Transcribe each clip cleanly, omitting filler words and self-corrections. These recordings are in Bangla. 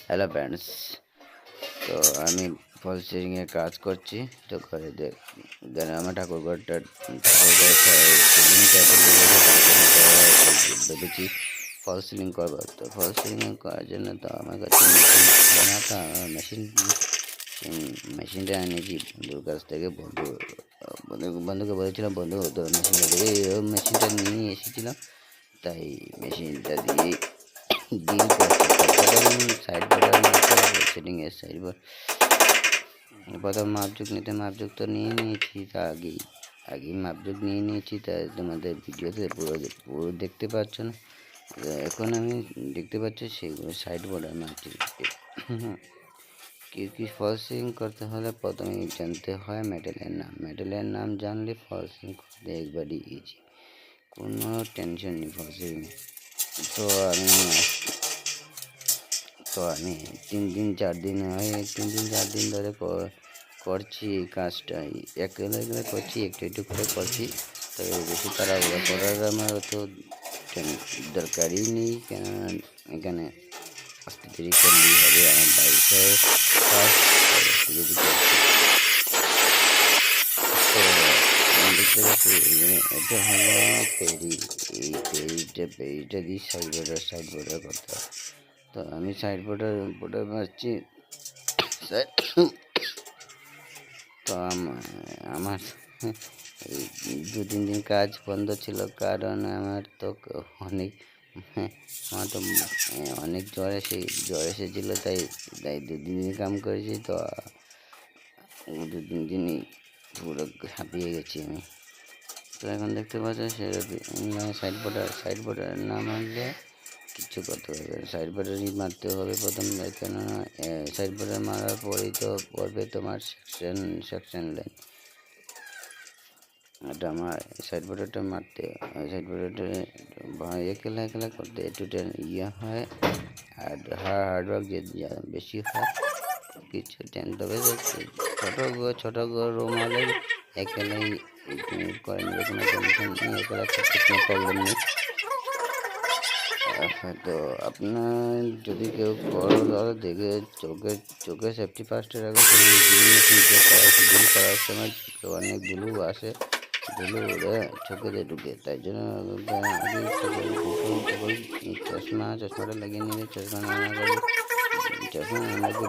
হ্যালো ফ্রেন্ডস, তো আমি ফল সিলিংয়ের কাজ করছি। তো ঘরে আমার ঠাকুরঘরটা সিলিংটা ভেবেছি ফল সিলিং করবো। তো ফল সিলিং করার জন্য তো আমার কাছে মেশিন ছিল না, তো মেশিন মেশিনটা এনেছি বন্ধুর কাছ থেকে। বন্ধুকে বলেছিলাম, বন্ধু তো মেশিনটা দেবে, মেশিনটা নিয়ে এসেছিলাম। তাই মেশিনটা দিয়ে ডিল করছি। সাইড বোর্ডের সেটিংয়ের সাইড বোর্ড প্রথম মাপঝুক মাপঝুক তো নিয়ে নিয়েছি। তা আগেই মাপঝুক নিয়ে নিয়েছি, তাই তোমাদের ভিডিওতে পুরো দেখতে পাচ্ছ না। এখন আমি দেখতে পাচ্ছি সেগুলো সাইড বোর্ডের মাপঝুক। কি ফল সিলিং করতে হলে প্রথমেই জানতে হয় মেটেলের নাম জানলে ফল সিলিং করতে একবারই ইজি, কোনো টেনশন নেই ফল সিলিংয়ে। তো আমি 3 দিন 4 দিন ধরে করছি কাজটা। একেবারে করছি, একটু করে করছি। তবে বেশি তাড়াহুড়ো করার আমার অত দরকারই নেই, কেননা এখানে আস্তে ধীরে করলেই হবে। আমার ব্যবসায় কাজ যদি করছি। তো দেখতে পাচ্ছি এটা হলো পেরি। এই পেরিটা দিয়ে সাইড বোর্ডার করতে হবে। তো আমি সাইড বোর্ডার মারছি। তো আমার এই 2-3 দিন কাজ বন্ধ ছিল, কারণ আমার তো অনেক জ্বর এসেছিলো। তাই 2-3 দিন কাম করেছি। তো 2-3 দিনই পুরো হাঁপিয়ে গেছি আমি। তো এখন দেখতে পাচ্ছি সাইড বোর্ডার না মারলে কিছু করতে হবে। সাইড বোর্ডারই মারতে হবে প্রথম, কেননা সাইড বোর্ডার মারার পরেই তো পড়বে তোমার সেকশন লাইন। এটা আমার সাইড বোর্ডারটা মারতে, সাইড বোর্ডারটা একলা করতে একটু হয়। আর হার্ডওয়ার্ক যে বেশি হয় কিছু তবে ছোট রুমালের একলাই করে নেবে, কোনো টেনশন নেই, একলা করতে কোনো প্রবলেম নেই। তো আপনার যদি কেউ করো দেখে চোখে সেফটি ফার্স্টে রাখবে। ডিল করার সময় অনেক ধুলো আসে, ধুলো উড়ে চোখেতে ঢুকে। তাই জন্য চশমাটা লাগিয়ে নিলে, চশমা না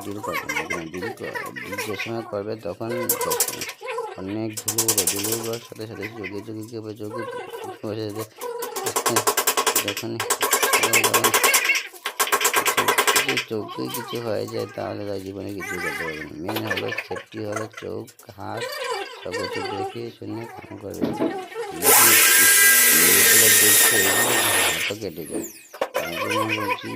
ডিল করবে না। যে সময় করবে তখন অনেক ধুলো উড়ার সাথে সাথে চোখে বসে যখন চোখে কিছু হয়ে যায় তাহলে তার জীবনে কিছু করতে পারবে না। মেন হলো সেফটি, হলো চোখ হাত সব কিছু দেখে শুনে কাম করবে। হাতও কেটে যায়। তার জন্য বলছি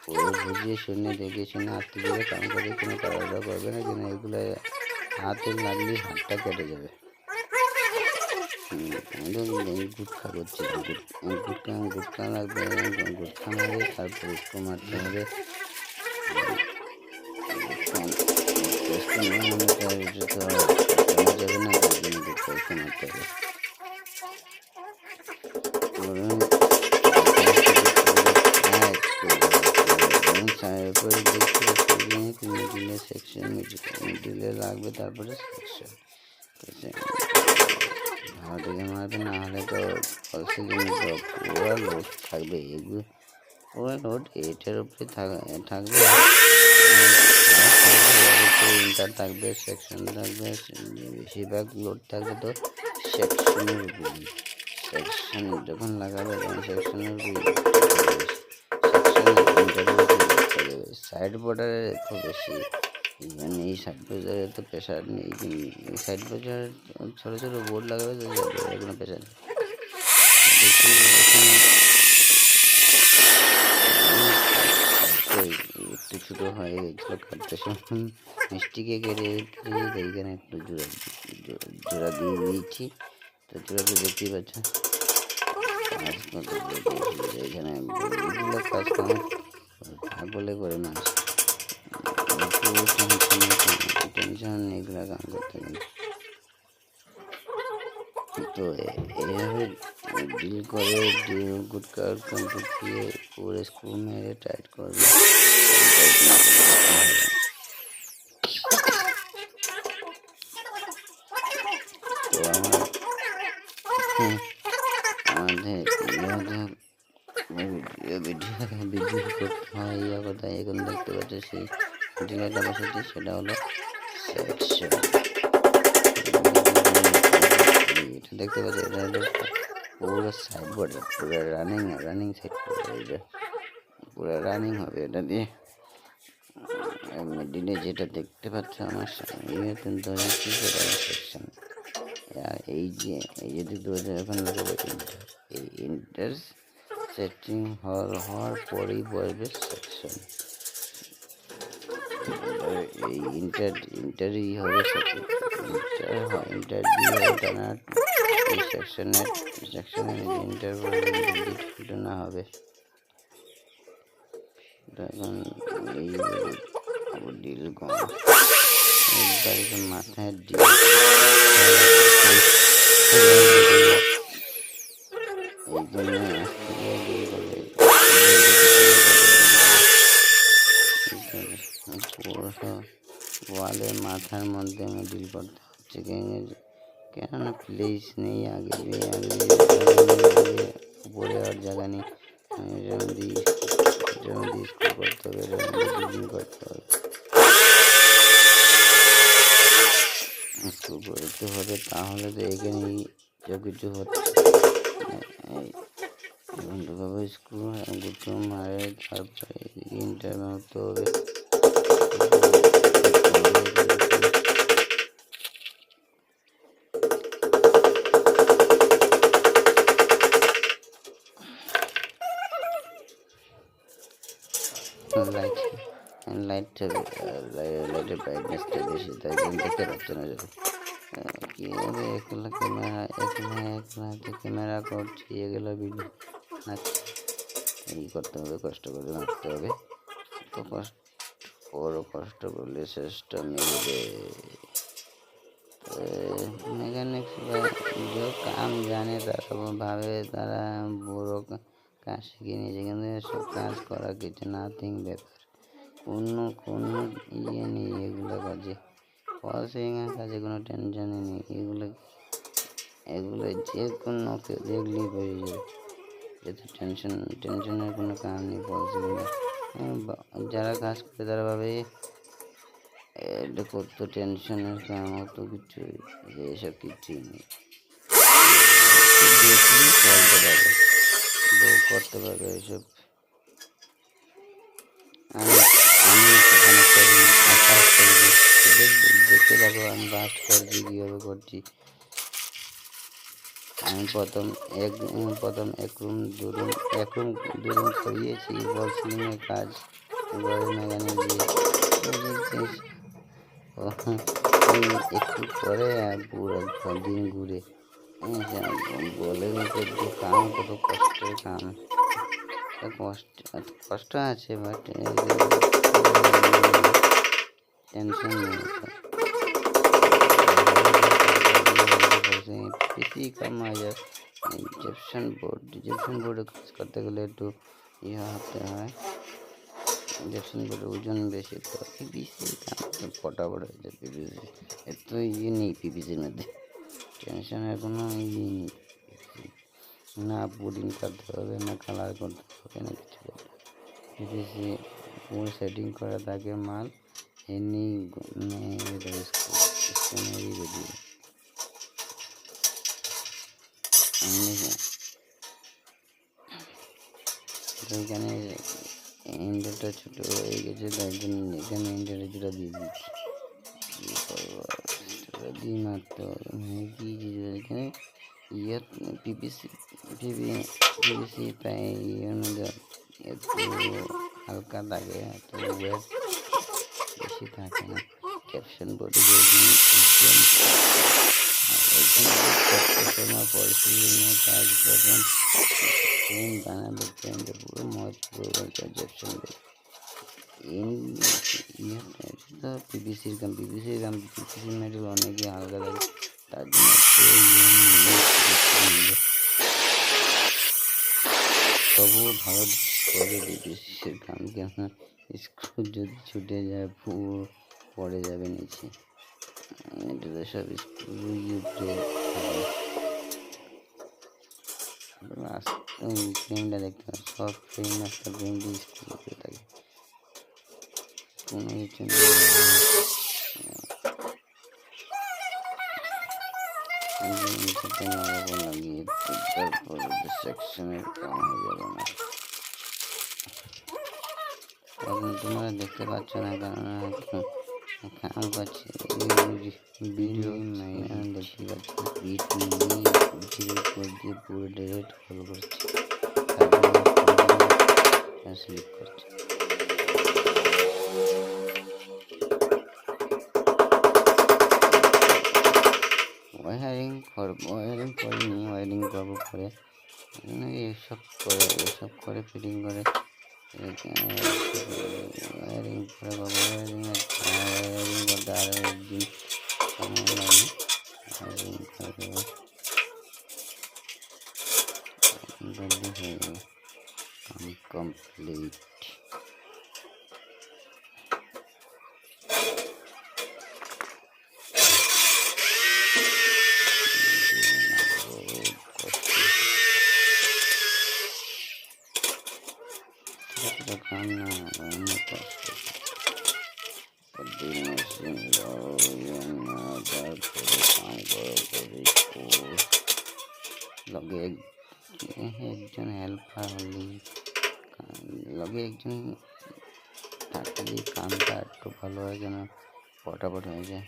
পুরো বুঝিয়ে শুনে দেখে শুনে আস্তে ধীরে কাম করে, কোনো তাড়াহুড়া করবে না, যেন এগুলো হাতে লাগলে হাতটা কেটে যাবে। গুটখা করছি, গুটখা লাগবে, গুটখা মারে তারপর একটু মারতে হবে। যাবে না, তার জন্য গুটখা মারতে হবে। মিডিলে লাগবে, তারপরে সেকশন ভালো দিকে মারবে, না হলে তো পুরো লোড থাকবে। এগুলো পুরো লোড এটার উপরে থাকবে। ইন্টার থাকবে, সেকশন থাকবে, বেশিরভাগ লোড থাকবে তো সেকশনের উপরে। সেকশন যখন লাগাবে তখন সেকশনের সাইড বোর্ডারে এত বেশি মানে এই সাইড বোর্ডারে তো প্রেশার নেই। সাইড বোর্ডার ছোটো ছোটো বোর্ড লাগাবে তো যাবে, কোনো প্রেশার নেই। একটু ছোটো হয়ে গেছিলো কাটতে সময়, মিষ্টিকে কেটে এইখানে একটু জোড়া দিয়ে দিয়েছি। তো জোড়াটা দেখতেই পাচ্ছ। এখানে এগুলো কাজ কাম বলে করে মাছ টেনশন এগুলো কাম করতে গেলে। তো এইভাবে ডিল করে গুটকার কমপ্লিট দিয়ে পুরো স্ক্রু মেরে টাইট করবে। হয় ইয়া কোথায় এখন দেখতে পাচ্ছি সেই ডিলারটা বসেছি, সেটা হলো সেকশন। এটা দেখতে পাচ্ছি, এটা হলো পুরো সাইডবোর্ডে পুরো রানিং সাইডবোর্ড, পুরো রানিং হবে এটা দিয়ে। মিডিলে যেটা দেখতে পাচ্ছ আমার সামনে কিন্তু সেকশন। আর এই যে দেখতে পাচ্ছ এখন এই ইন্টার সেটিং হওয়ার পরেই বসবে সেকশন। এই ইন্টারই হবে ইন্টারভিউ হবে টানা এই সেকশনের ইন্টারভিউ না হবে। এখন এই ডিল কম মাথায় ডিল এই জন্য ওয়ালের মাথার মধ্যে আমি ডিল করতে হচ্ছে, কেননা প্লেস নেই আগে উপরে আর জায়গা নেই। স্কুল করতে হবে, বিল্ডিং করতে হবে, স্কুল করতে হবে, তাহলে তো এখানেই সব কিছু হচ্ছে। বন্ধুভাবে স্কুল গুটো মারে, তারপরে ইন্টারভিউ হতে হবে। লাইটের ব্রাইটনেসটা বেশি, তাই জন্য দেখতে পাচ্ছ না। যদি কীভাবে একলা ক্যামেরা করছি, এগুলো ভিডিও এই করতে হবে, কষ্ট করে মারতে হবে। তো কষ্ট করলে শেষটা মিলবে। মেকানিক্স যে কাম জানে তারা ভাবে তারা বড় কাজ শিখে নিয়েছে, কিন্তু এসব কাজ করা কিছু নাথিং ব্যাপার, কোনো ইয়ে নেই এগুলো কাজে। ফলসিংয়ের কাজে কোনো টেনশনই নেই। এগুলো যে কোনো কেউ দেখলেই বেরিয়ে যাবে, যেহেতু টেনশনের কোনো কারণ নেই ফলসিংয়ে। যারা কাজ করে তারা ভাবে এটা করতো টেনশনের কাম, অত কিছু এসব কিছুই নেই। দেখলেই চলতে পারবে, করতে পারবে এসব। আমি সেখানে করি, কাজ করবি, দেখতে পাবো আমি কাজ করছি কীভাবে করছি। আমি প্রথম এক রুম দু রুম করিয়েছি ফলসিংয়ের কাজ, ঘরে মেকানিক দিয়ে একটু করে আর পুরো দিন ঘুরে বলে যে কাম কত কষ্টের কাম। কষ্ট আছে, বাট টেনশন নেই। বেশি কাম হয়ে যায়। ইঞ্জেকশন বোর্ডে কাজ করতে গেলে একটু হতে হয়। ইঞ্জেকশন বোর্ডের ওজন বেশি, তো পিভিসির কাম ফটাফট হয়ে যায়। পিভিসি এত ইয়ে নেই, পিভিসির মধ্যে টেনশনের কোনো ইয়ে নেই। না বোর্ডিং করতে হবে, না কালার করতে হবে, না কিছু করতে হবে। পিভিসি পুরো সেটিং করা থাকে, মাল এমনি স্ক্যানারই বেরিয়ে। এখানে ইন্টারটা ছোটো হয়ে গেছে, তাই জন্য এখানে ইন্টারটা যেটা দিয়ে দিচ্ছি, কী করবো দিই মারতে হবে। কী এখানে ইয়ে পিভিসি প্রায় ইয়ের মধ্যে একটু হালকা থাকে, এত ওয়েট বেশি থাকে না। ক্যাপশন বোর্ডে যে তোমার পরিস্থিতির কাজ করবেন, ট্রেন বানাবে, ট্রেনটা পুরো মজ পুরো ক্যাপশন বোর্ড পিভিসির কাম মেটেরিয়াল অনেকই আলাদা লাগে, তার জন্য তবুও ভালো করে পিভিসির কাম, কেন স্ক্রু যদি ছুটে যায় পুরো পড়ে যাবে নিচে। এটা সব স্ক্রু উঠে ফ্রেমটা দেখতে হবে, সব ফ্রেম একটা ফ্রেম দিয়ে স্কুলে থাকে, কোনো কিছু লাগিয়ে তারপর সেকশনের কাম হয়ে যাবে না। তখন তোমরা দেখতে পাচ্ছ না, কারণ কাম করছে ভিডিও দেখতে পাচ্ছ, বিট নিয়ে জিরো করে দিয়ে পুরো ডিরেক্ট কল করছে, স্লিপ করছে। ওয়ারিং করিনি, ওয়ারিং করবো পরে, এসব করে ফিটিং করে ওয়ারিং করে বাবা, ওয়ারিং করতে আরও একদিন সময় লাগে, ওয়ারিং করে দেবো হয়ে যাবে কমপ্লিট। কাম না অনেক কষ্ট, তারপরে কাম করে লগে একজন হেল্পার হলে, লগে একজন থাকলে কামটা একটু ভালো হয়, যেন ফটাফট হয়ে যায়।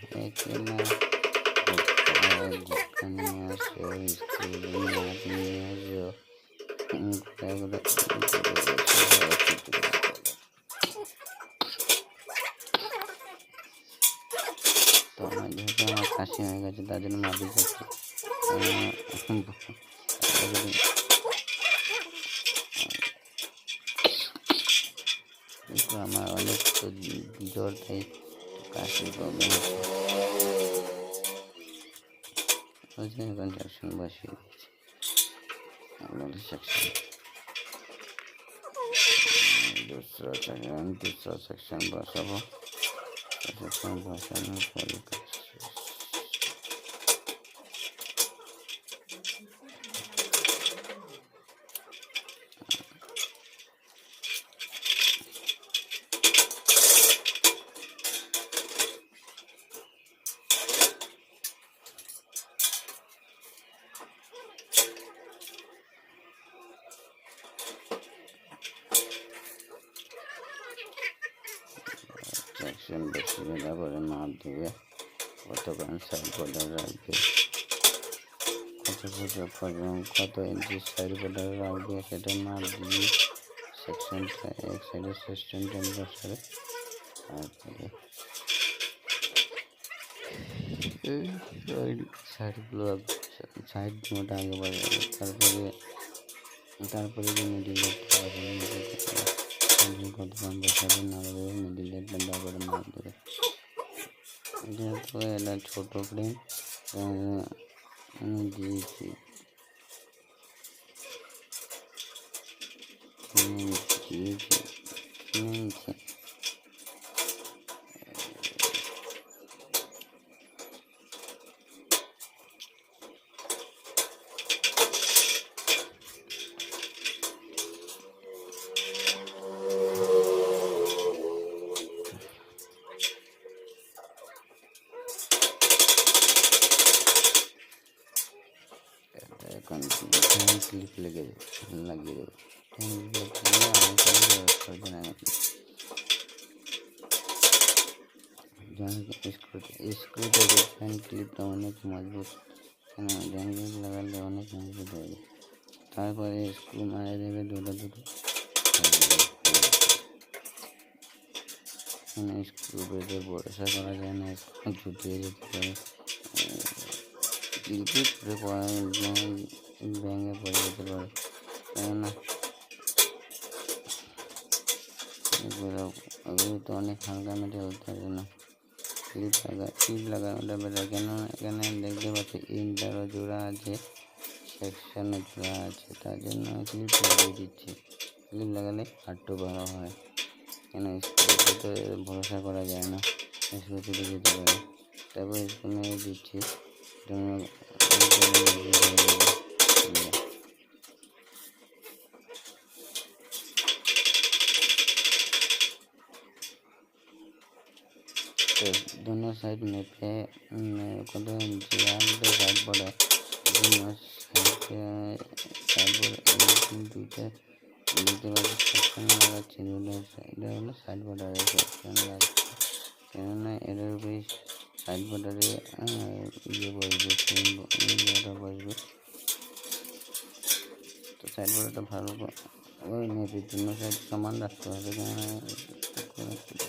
নিয়ে আসো, নিয়ে আসো, তো আমার যেহেতু আমার কাশি হয়ে গেছে, তার জন্য মাটি যাচ্ছে, কিন্তু আমার অনেক জ্বর, তাই কাশির প্রবলেম হচ্ছে। এখন সেকশন বসিয়ে দিয়েছি, আপনাদের সেকশন दूसरा सेक्शन बसाबो, सेक्शन बसाনোর পরে সেকশন বসিয়ে তারপরে মাপ দেবে, কতক্ষণ সাইড বর্ডার রাখবে, কত ইঞ্চি সাইড বর্ডার রাখবে সেটা মাপ দিয়ে সেকশনটা এক সাইডে সেকশনটা বসাবে। তারপরে সাইডগুলো সাইড মোটা আগে বাজাবে, তারপরে যে মিডিল কতক্ষণ বসাবে না দেবে, মিডিল লেটটা তারপরে মাপ দেবে। যেহেতু এটা ছোটো ফ্রেম আমি দিয়েছি এখন ক্লিপ লাগিয়ে দেবো, স্ক্রুতে ফ্যান ক্লিপটা অনেক মজবুত, কেন ক্লিপ লাগালে অনেক মজবুত হয়ে যায়। তারপরে স্ক্রু মারা দেবে দুটো, স্ক্রু বেঁধে ভরসা করা যায় না, ছুটিয়ে যেতে পারে, ভেঙে পড়ে যেতে পারে, কেননা এগুলো তো অনেক হালকা মেটেরিয়াল, তার জন্য ক্লিপ লাগানোটা বেটার। কেননা এখানে দেখতে পাচ্ছি ইন্টারও জোড়া আছে, সেকশনে জোড়া আছে, তার জন্য ক্লিপ লাগিয়ে দিচ্ছি। ক্লিপ লাগালে আরটু ভালো হয়, কেন স্ক্রুতে তো ভরসা করা যায় না, স্ক্রু ছুটে যেতে পারে। তারপর স্ক্রু মেরে দিচ্ছি, तो दोनों साइड में पे कत इंची साइड बॉर्डर दोनों साइड बॉर्डर दुईटा দেখতে পাচ্ছি সেকশন লাগাচ্ছি দুটো এটা হলো সাইড বর্ডারে সেকশন লাগাচ্ছি কেননা এটার উপরে সাইড বর্ডারে ইয়ে বসবে ইয়েটা বসবে। তো সাইড বর্ডারটা ভালো ওই নেপির জন্য সাইড সমান রাখতে হবে কেননা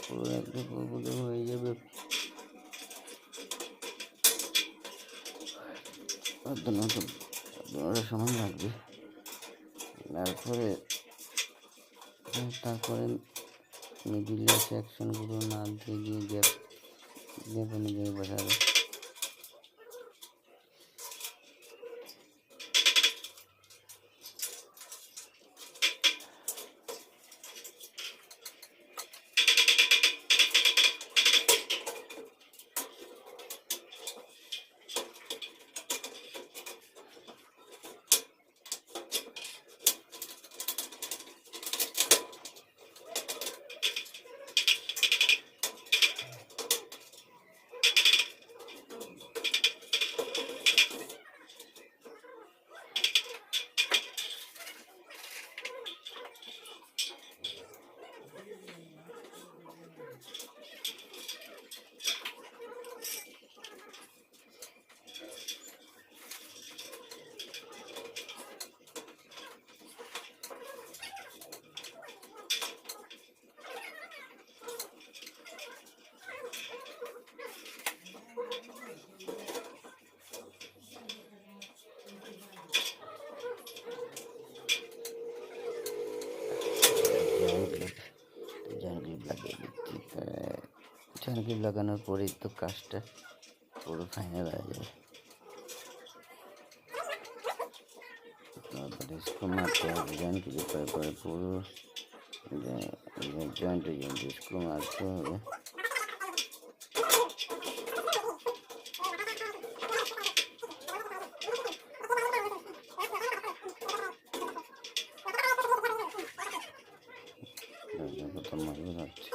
পুরো একদম পুরো হয়ে যাবে দুটো সমান লাগবে। তারপরে মিডিলে সেকশনগুলো না দিয়ে গ্যাপ অনুযায়ী বসাবে। ক্লিপ লাগানোর পরেই তো কাজটা পুরো ফাইনাল হয়ে যাবে। তারপরে স্ক্রু মারতে হবে জয়েন্ট ক্লিপের পরে পুরো জয়েন্টে স্ক্রু মারতে হবে। কত মজা লাগছে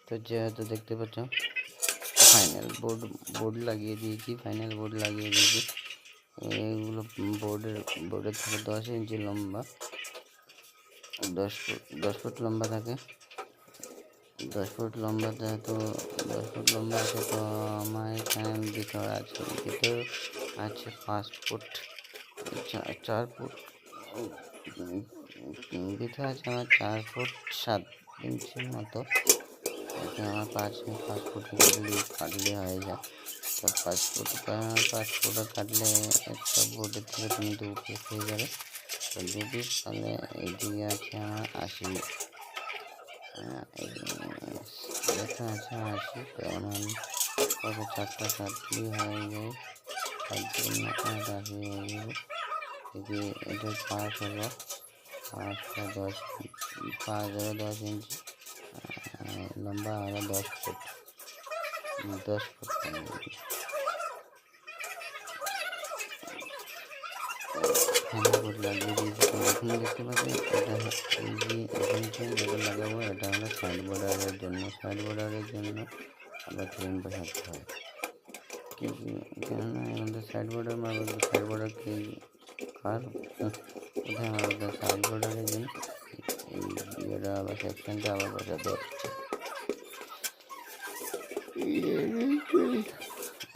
তো যেহেতু দেখতে পাচ্ছ ফাইনাল বোর্ড লাগিয়ে দিয়েছি এগুলো বোর্ডের থেকে 10 ইঞ্চি লম্বা 10 ফুট লম্বা থাকে 10 ফুট লম্বা তো 10 ফুট লম্বা আছে। তো আমার এখানে ভিতর আছে 5 ফুট 4 ফুট ভিতরে আছে আমার 4 ফুট 7 ইঞ্চির মতো। এখানে আমার 5 ফুট কাটলে হয়ে যায়। তো 5 ফুট কাটলে একটা বোর্ডের থেকে তুমি 2 পিস হয়ে যাবে। তো 2 পিস তাহলে এইদিকে আছে আমার 80 লেখা আছে 80। কারণ আমি কত 4টা কাটলেই হয়ে যায় 7 জন্য 80 হয়ে যাবে। এটার পাশ হলো 10 ইঞ্চি লম্বা হলো 10 ফুট বোর্ড লাগিয়ে দিয়েছি। তো এখানে দেখতে পাচ্ছি এটা যেটা লাগাবো এটা হলো সাইড বর্ডারের জন্য আবার ফ্রেম বসাতে হয়। কেননা আমাদের সাইড বর্ডার মারবো সাইড বর্ডার কি কোথায় মারবো সাইড বর্ডারের জন্য এই ইয়েটা আবার সেকশনটা আবার বসাতে হচ্ছে।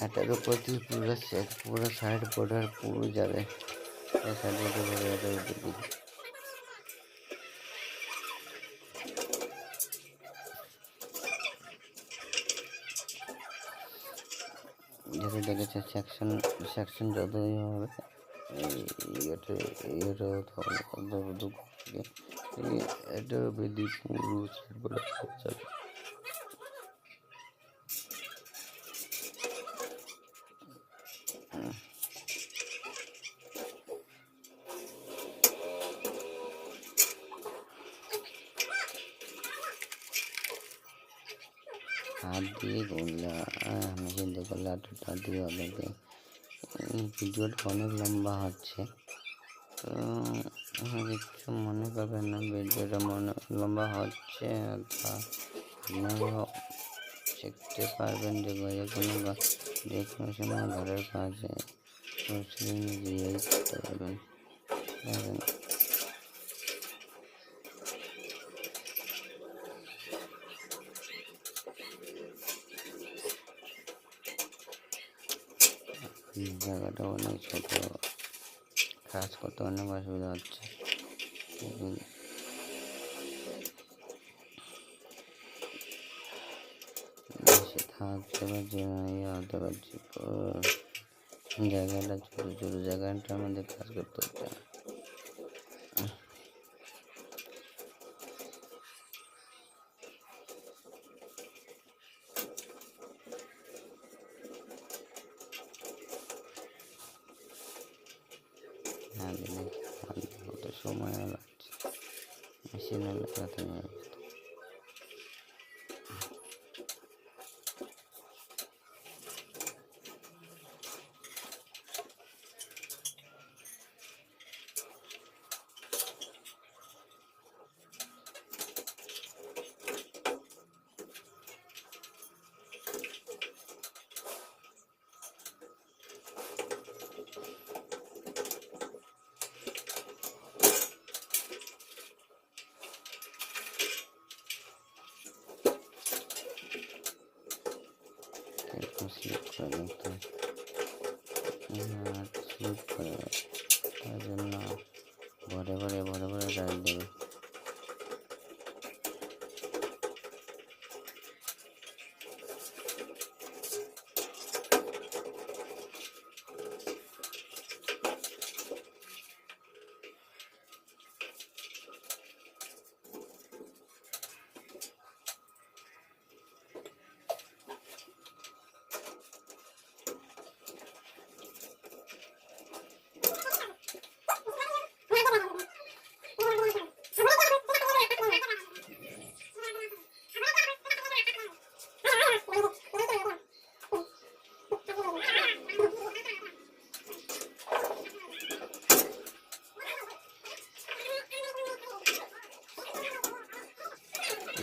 এটার উপর দিয়ে পুরো সাইড বর্ডার পুরো যাবে সাইড বর্ডার এটার উপর দিয়ে যেটা দেখেছে সেকশন যতই হবে এটার উপর দিয়ে পুরো সাইড বর্ডার যাবে। হাত দিয়ে করলে মেশিন দিয়ে করলে হাত দিয়ে অনেকে ভিডিওটা অনেক লম্বা হচ্ছে, তো কিছু মনে করবেন না। ভিডিওটা লম্বা হচ্ছে, তা আপনারাও শিখতে পারবেন যে যে কোনো সময় ঘরের কাজে দিয়েই করতে পারবেন। দেখেন জায়গাটা অনেক ছোট, কাজ করতে অনেক অসুবিধা হচ্ছে। বেশি থাকতে পারছি না, হতে পারছি, জায়গাটা ছোটো ছোটো জায়গাটার মধ্যে কাজ করতে হচ্ছে না। কত সময় লাগছে, মেশিন হলে কথা নিয়ে স্লিপ করে দেখতে স্লিপ করে, তার জন্য ভরে রাখ দেবে।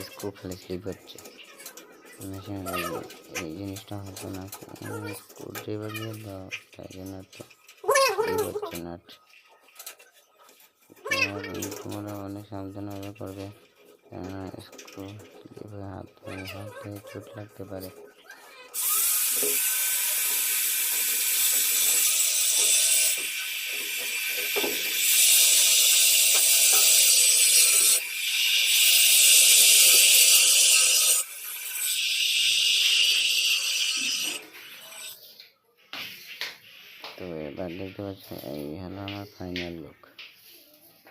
স্ক্রু খালি স্লিপ হচ্ছে, মেশিন এই জিনিসটা হতো না, স্ক্রু ড্রাইভার দিয়ে দাও, তাই জন্য তো স্লিপ হচ্ছে নাট। তোমরা অনেক সাবধানভাবে করবে, কেননা স্ক্রু স্লিপ হয়ে হাত থেকে চোট লাগতে পারে। তো এবার দেখতে পাচ্ছি এই হলো আমার ফাইনাল লুক।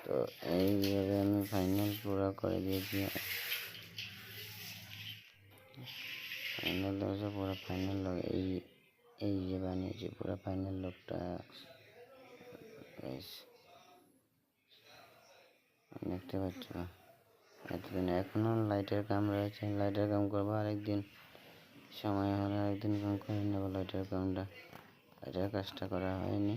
তো এইভাবে আমি ফাইনাল পুরো করে দিয়েছি। ফাইনাল হচ্ছে পুরো ফাইনাল লুক, এই যে বানিয়েছি পুরো ফাইনাল লুকটা। দেখতে পাচ্ছ এতদিন এখনো লাইটের কাম রয়েছে, লাইটের কাম করবো আরেকদিন, সময় হলে আরেকদিন কাম করে নেবো লাইটের কামটা। লাইটের কাজটা করা হয়নি।